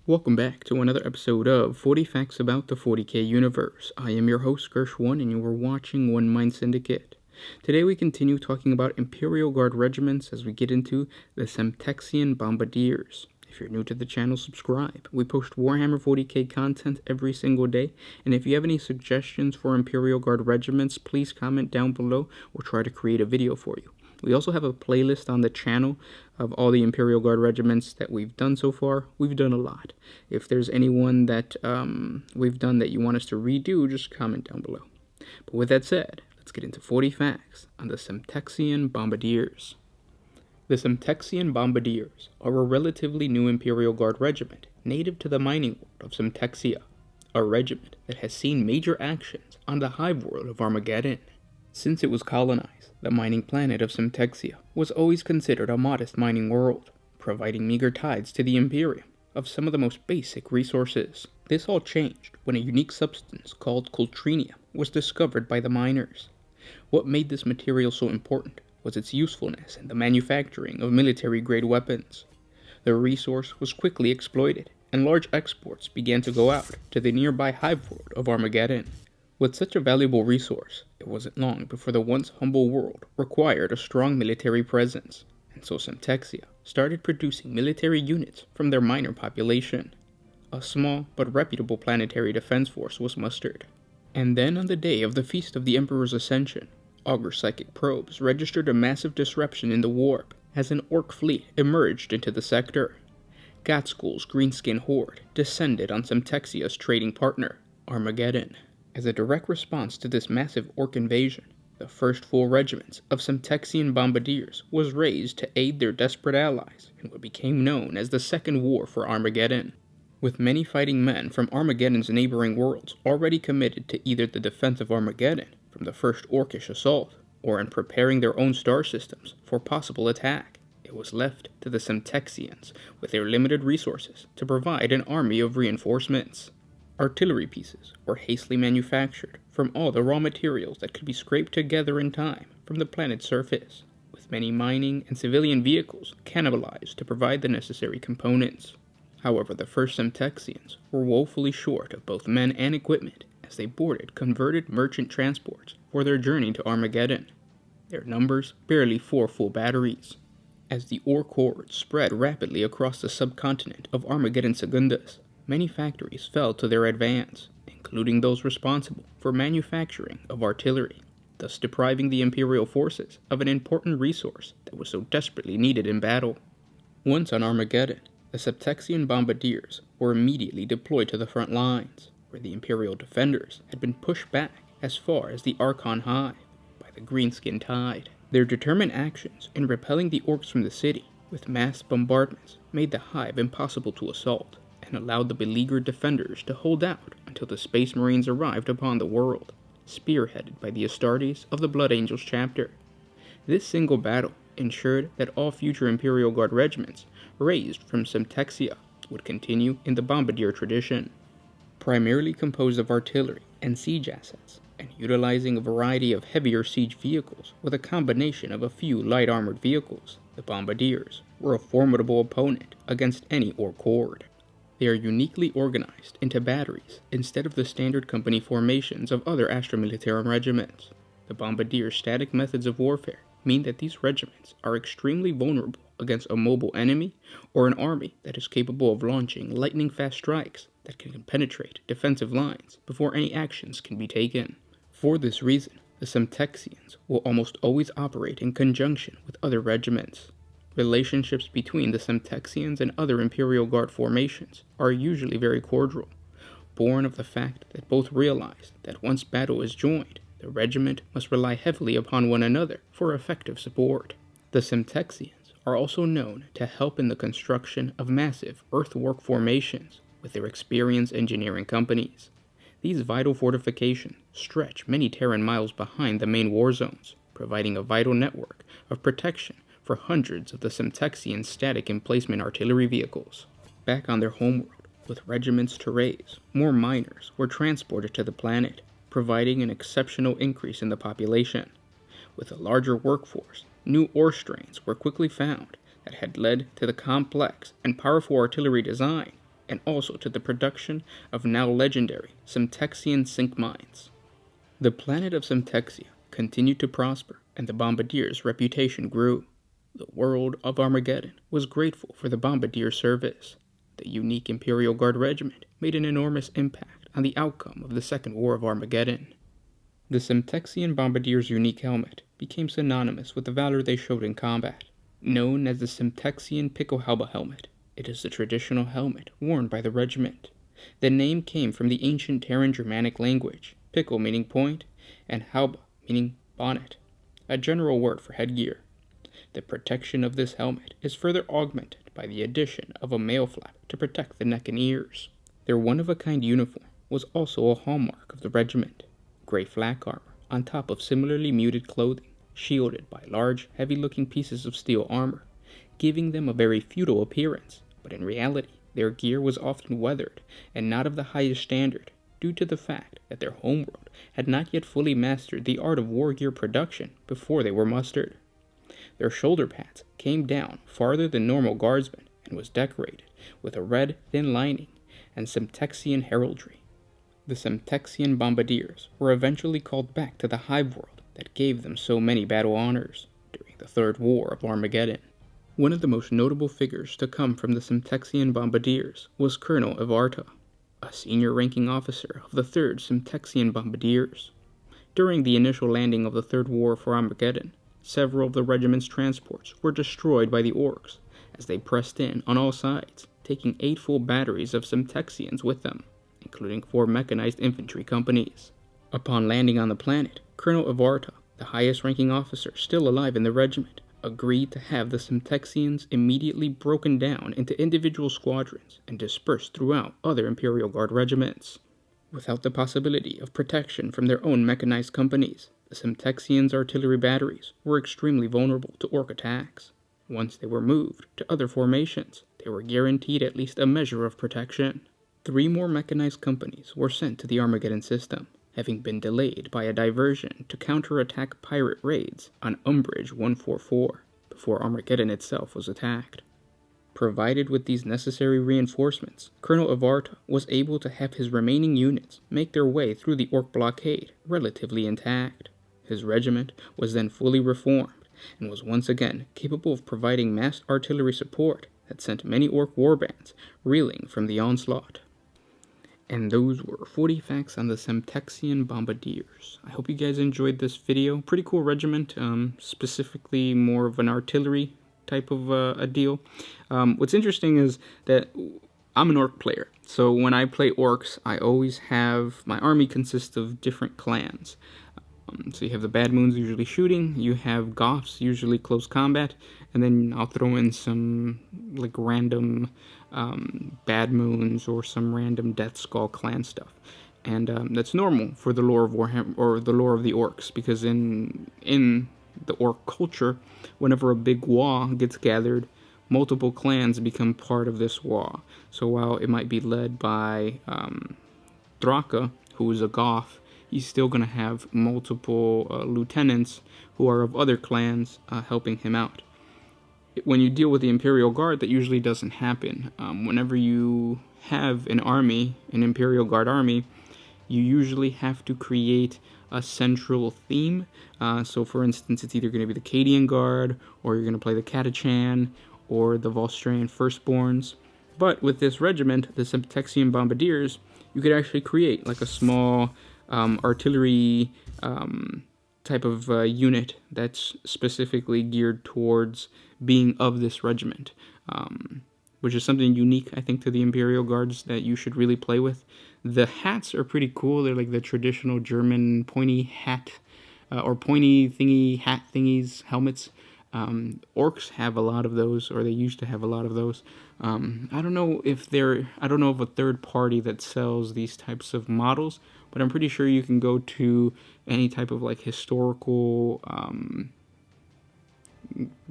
Welcome back to another episode of 40 Facts About the 40K Universe. I am your host, Gersh1, and you are watching One Mind Syndicate. Today we continue talking about Imperial Guard regiments as we get into the Semtexian Bombardiers. If you're new to the channel, subscribe. We post Warhammer 40K content every single day, and if you have any suggestions for Imperial Guard regiments, please comment down below or try to create a video for you. We also have a playlist on the channel of all the Imperial Guard regiments that we've done so far. We've done a lot. If there's anyone that we've done that you want us to redo, just comment down below. But with that said, let's get into 40 facts on the Semtexian Bombardiers. The Semtexian Bombardiers are a relatively new Imperial Guard regiment native to the mining world of Semtexia, a regiment that has seen major actions on the hive world of Armageddon. Since it was colonized, the mining planet of Semtexia was always considered a modest mining world, providing meager tithes to the Imperium of some of the most basic resources. This all changed when a unique substance called coltrinium was discovered by the miners. What made this material so important was its usefulness in the manufacturing of military-grade weapons. The resource was quickly exploited, and large exports began to go out to the nearby hive world of Armageddon. With such a valuable resource, it wasn't long before the once humble world required a strong military presence, and so Semtexia started producing military units from their miner population. A small but reputable planetary defense force was mustered. And then on the day of the Feast of the Emperor's Ascension, augur psychic probes registered a massive disruption in the warp as an orc fleet emerged into the sector. Gatskull's greenskin horde descended on Semtexia's trading partner, Armageddon. As a direct response to this massive orc invasion, the first full regiments of Semtexian Bombardiers was raised to aid their desperate allies in what became known as the Second War for Armageddon. With many fighting men from Armageddon's neighboring worlds already committed to either the defense of Armageddon from the first orcish assault, or in preparing their own star systems for possible attack, it was left to the Semtexians with their limited resources to provide an army of reinforcements. Artillery pieces were hastily manufactured from all the raw materials that could be scraped together in time from the planet's surface, with many mining and civilian vehicles cannibalized to provide the necessary components. However, the first Semtexians were woefully short of both men and equipment as they boarded converted merchant transports for their journey to Armageddon. Their numbers barely 4 full batteries. As the orc horde spread rapidly across the subcontinent of Armageddon Secundus, many factories fell to their advance, including those responsible for manufacturing of artillery, thus depriving the Imperial forces of an important resource that was so desperately needed in battle. Once on Armageddon, the Semtexian Bombardiers were immediately deployed to the front lines, where the Imperial defenders had been pushed back as far as the Archon Hive by the Greenskin Tide. Their determined actions in repelling the orcs from the city with mass bombardments made the Hive impossible to assault, and allowed the beleaguered defenders to hold out until the Space Marines arrived upon the world, spearheaded by the Astartes of the Blood Angels chapter. This single battle ensured that all future Imperial Guard regiments raised from Semtexia would continue in the Bombardier tradition. Primarily composed of artillery and siege assets, and utilizing a variety of heavier siege vehicles with a combination of a few light armored vehicles, the Bombardiers were a formidable opponent against any orc horde. They are uniquely organized into batteries instead of the standard company formations of other Astra Militarum regiments. The Bombardiers' static methods of warfare mean that these regiments are extremely vulnerable against a mobile enemy or an army that is capable of launching lightning-fast strikes that can penetrate defensive lines before any actions can be taken. For this reason, the Semtexians will almost always operate in conjunction with other regiments. Relationships between the Semtexians and other Imperial Guard formations are usually very cordial, born of the fact that both realize that once battle is joined, the regiment must rely heavily upon one another for effective support. The Semtexians are also known to help in the construction of massive earthwork formations with their experienced engineering companies. These vital fortifications stretch many Terran miles behind the main war zones, providing a vital network of protection for hundreds of the Semtexian static emplacement artillery vehicles. Back on their homeworld, with regiments to raise, more miners were transported to the planet, providing an exceptional increase in the population. With a larger workforce, new ore strains were quickly found that had led to the complex and powerful artillery design and also to the production of now legendary Semtexian zinc mines. The planet of Semtexia continued to prosper, and the Bombardiers' reputation grew. The world of Armageddon was grateful for the Bombardier service. The unique Imperial Guard Regiment made an enormous impact on the outcome of the Second War of Armageddon. The Semtexian Bombardiers' unique helmet became synonymous with the valor they showed in combat. Known as the Semtexian Pickelhaube helmet, it is the traditional helmet worn by the regiment. The name came from the ancient Terran Germanic language, Pickel meaning point, and Haube meaning bonnet, a general word for headgear. The protection of this helmet is further augmented by the addition of a mail flap to protect the neck and ears. Their one-of-a-kind uniform was also a hallmark of the regiment. Gray flak armor on top of similarly muted clothing, shielded by large, heavy-looking pieces of steel armor, giving them a very feudal appearance, but in reality, their gear was often weathered and not of the highest standard, due to the fact that their homeworld had not yet fully mastered the art of war gear production before they were mustered. Their shoulder pads came down farther than normal guardsmen and was decorated with a red, thin lining and Semtexian heraldry. The Semtexian Bombardiers were eventually called back to the hive world that gave them so many battle honors during the Third War of Armageddon. One of the most notable figures to come from the Semtexian Bombardiers was Colonel Ivarta, a senior ranking officer of the 3rd Semtexian Bombardiers. During the initial landing of the Third War for Armageddon, several of the regiment's transports were destroyed by the orcs as they pressed in on all sides, taking 8 full batteries of Semtexians with them, including 4 mechanized infantry companies. Upon landing on the planet, Colonel Ivarta, the highest-ranking officer still alive in the regiment, agreed to have the Semtexians immediately broken down into individual squadrons and dispersed throughout other Imperial Guard regiments. Without the possibility of protection from their own mechanized companies, the Semtexians' artillery batteries were extremely vulnerable to orc attacks. Once they were moved to other formations, they were guaranteed at least a measure of protection. 3 more mechanized companies were sent to the Armageddon system, having been delayed by a diversion to counterattack pirate raids on Umbrage 144 before Armageddon itself was attacked. Provided with these necessary reinforcements, Colonel Ivarta was able to have his remaining units make their way through the orc blockade relatively intact. His regiment was then fully reformed and was once again capable of providing massed artillery support that sent many orc warbands reeling from the onslaught. And those were 40 facts on the Semtexian Bombardiers. I hope you guys enjoyed this video. Pretty cool regiment, specifically more of an artillery type of a deal. What's interesting is that I'm an orc player. So when I play orcs, I always have, my army consists of different clans. So you have the Bad Moons usually shooting, you have Goths usually close combat, and then I'll throw in some like random Bad Moons or some random Death Skull clan stuff. And that's normal for the lore of Warhammer, or the lore of the orcs, because in the orc culture, whenever a big war gets gathered, multiple clans become part of this war. So while it might be led by Draka, who is a Goth, he's still going to have multiple lieutenants who are of other clans helping him out. When you deal with the Imperial Guard, that usually doesn't happen. Whenever you have an army, an Imperial Guard army, you usually have to create a central theme. So for instance, it's either going to be the Cadian Guard, or you're going to play the Catachan, or the Volstrian Firstborns. But with this regiment, the Semtexian Bombardiers, you could actually create like a small artillery type of unit that's specifically geared towards being of this regiment, which is something unique, I think, to the Imperial Guards that you should really play with. The hats are pretty cool. They're like the traditional German pointy hat, or pointy thingy hat thingies, helmets. Orcs have a lot of those, or they used to have a lot of those. I don't know if a third party that sells these types of models, but I'm pretty sure you can go to any type of like historical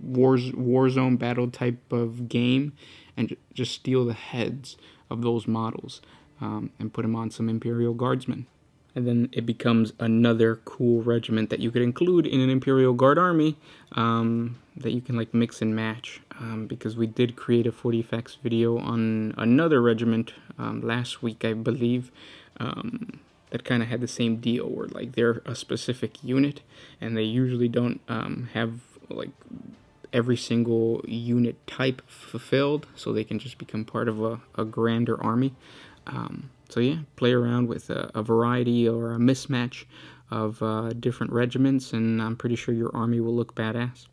war zone battle type of game and just steal the heads of those models and put them on some Imperial Guardsmen. and then it becomes another cool regiment that you could include in an Imperial Guard army, that you can like mix and match, because we did create a 40 facts video on another regiment last week, I believe, that kind of had the same deal where like they're a specific unit and they usually don't have like every single unit type fulfilled, so they can just become part of a grander army. So yeah, play around with a variety or a mismatch of different regiments, and I'm pretty sure your army will look badass.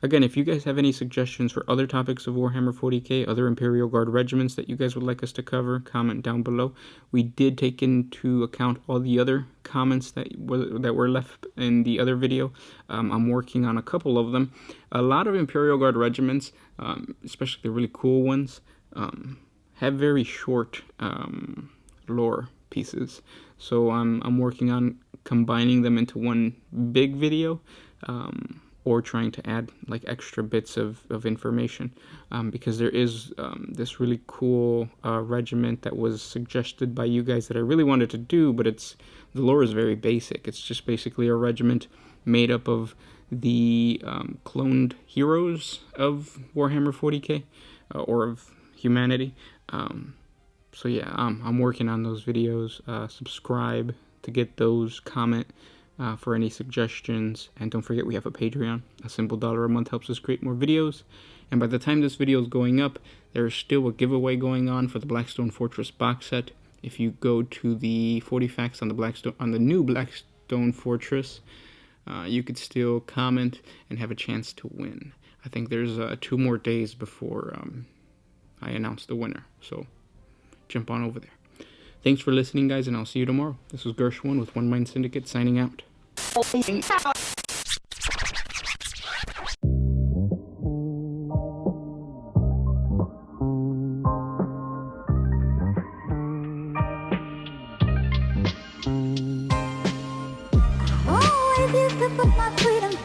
Again, if you guys have any suggestions for other topics of Warhammer 40k, other Imperial Guard regiments that you guys would like us to cover, comment down below. We did take into account all the other comments that were left in the other video. I'm working on a couple of them. A lot of Imperial Guard regiments, especially the really cool ones, have very short lore pieces. So I'm working on combining them into one big video, or trying to add like extra bits of information, because there is this really cool regiment that was suggested by you guys that I really wanted to do, but the lore is very basic. It's just basically a regiment made up of the cloned heroes of Warhammer 40k, or of humanity. So yeah, I'm working on those videos. Subscribe to get those, comment for any suggestions, and don't forget we have a Patreon. A simple $1 a month helps us create more videos, and by the time this video is going up, there's still a giveaway going on for the Blackstone Fortress box set. If you go to the 40 facts on the new Blackstone Fortress, you could still comment and have a chance to win. I think there's 2 more days before I announce the winner, so jump on over there. Thanks for listening, guys, and I'll see you tomorrow. This was Gershwin with One Mind Syndicate signing out. Oh, if you could put my freedom